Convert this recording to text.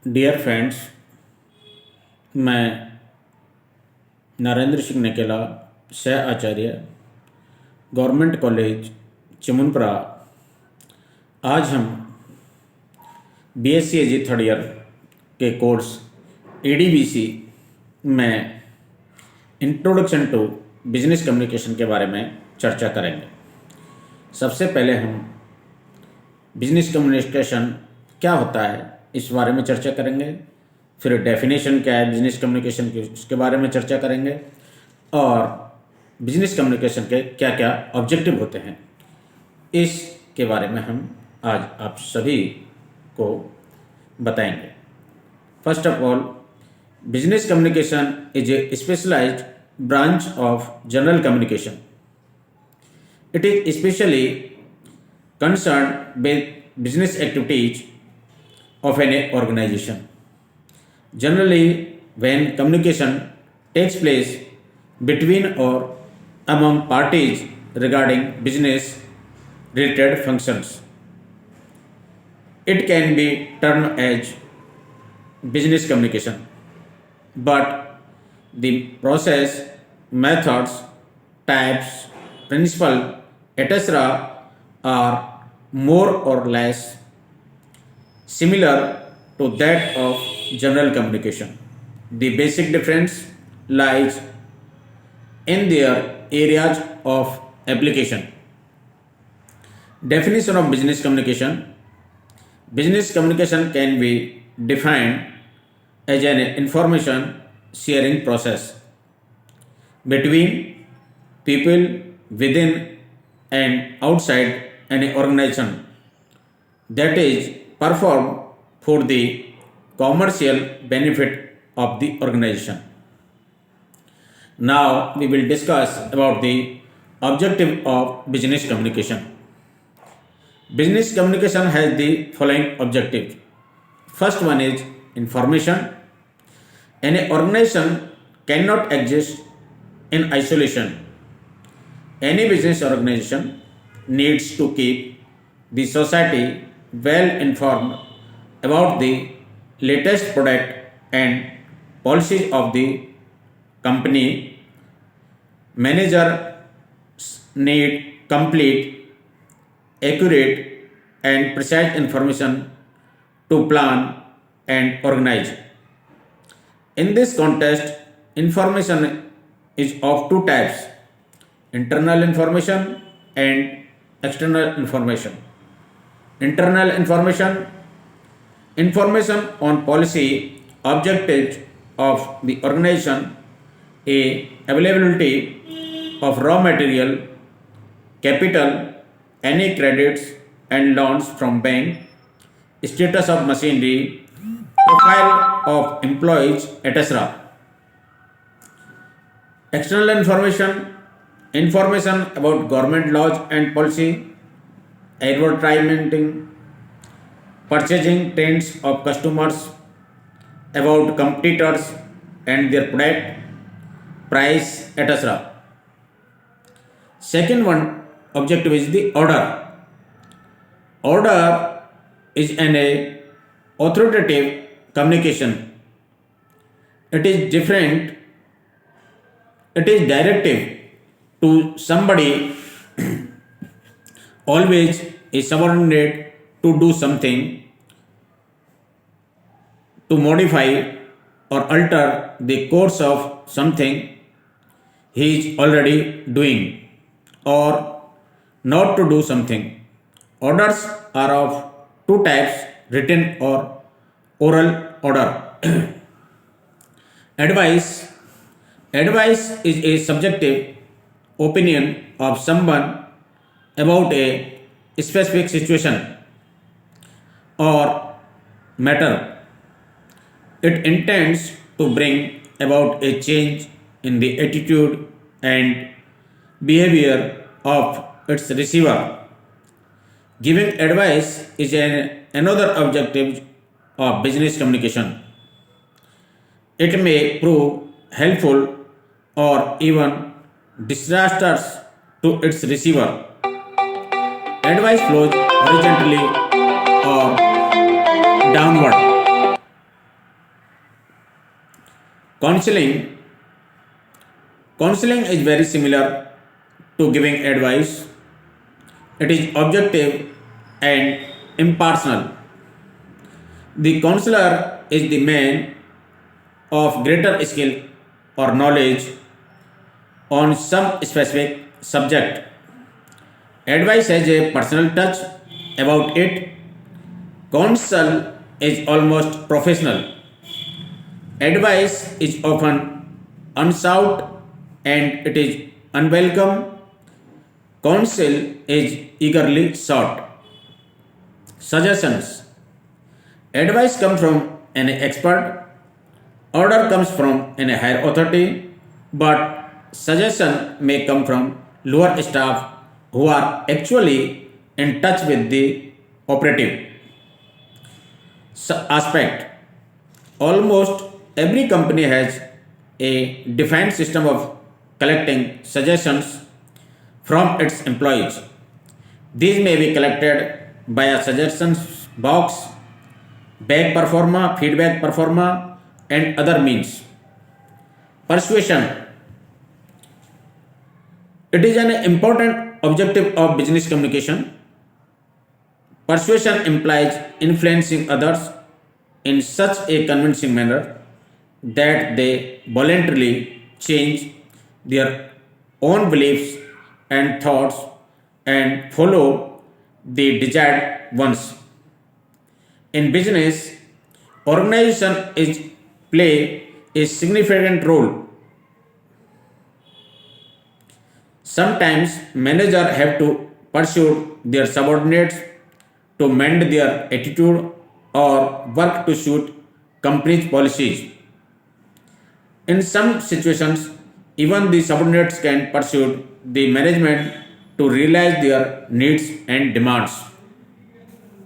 Dear friends, मैं नरेंद्र सिंह निकेला, सह आचार्य, government college चिमुनपुरा। आज हम बीएससी एजी थर्ड ईयर के कोर्स एडीबीसी में इंट्रोडक्शन टू बिजनेस कम्युनिकेशन के बारे में चर्चा करेंगे। सबसे पहले हम बिजनेस कम्युनिकेशन क्या होता है इस बारे में चर्चा करेंगे। फिर डेफिनेशन क्या है बिजनेस कम्युनिकेशन की, उसके बारे में चर्चा करेंगे। और बिजनेस कम्युनिकेशन के क्या क्या ऑब्जेक्टिव होते हैं, इसके बारे में हम आज आप सभी को बताएंगे। First of all, business communication is a specialised branch of general communication. It is especially concerned with business activities of an organization. Generally, when communication takes place between or among parties regarding business related functions, it can be termed as business communication. But the process, methods, types, principle, etc. are more or less similar to that of general communication. The basic difference lies in their areas of application. Definition of business communication. Business communication can be defined as an information sharing process between people within and outside any organization that is performed for the commercial benefit of the organization. Now we will discuss about the objective of business communication. Business communication has the following objectives. First one is information. Any organization cannot exist in isolation. Any business organization needs to keep the society well informed about the latest product and policies of the company. Managers need complete, accurate, and precise information to plan and organize. In this context, information is of two types: internal information and external information. Internal information, information on policy, objectives of the organization, availability of raw material, capital, any credits and loans from bank, status of machinery, profile of employees, etc. External information, information about government laws and policy, advertising, purchasing trends of customers, about competitors and their product, price, etc. Second one objective is the order. Order is an authoritative communication. It is different. It is directive to somebody, always a subordinate to do something, to modify or alter the course of something he is already doing, or not to do something. Orders are of two types: written or oral order. Advice. Advice is a subjective opinion of someone about a specific situation or matter. It intends to bring about a change in the attitude and behavior of its receiver. Giving advice is another objective of business communication. It may prove helpful or even disastrous to its receiver. Advice flows horizontally or downward. Counseling. Counseling is very similar to giving advice. It is objective and impartial. The counselor is the man of greater skill or knowledge on some specific subject. Advice has a personal touch about it. Counsel is almost professional. Advice is often unsought and it is unwelcome. Counsel is eagerly sought. Suggestions. Advice comes from an expert, order comes from an higher authority, but suggestion may come from lower staff who are actually in touch with the operative aspect. Almost every company has a defined system of collecting suggestions from its employees. These may be collected by a suggestions box, back performa, feedback performa, and other means. Persuasion. It is an important objective of business communication. Persuasion implies influencing others in such a convincing manner that they voluntarily change their own beliefs and thoughts and follow the desired ones. In business, organization is play a significant role. Sometimes managers have to pursue their subordinates to mend their attitude or work to suit company's policies. In some situations, even the subordinates can pursue the management to realize their needs and demands.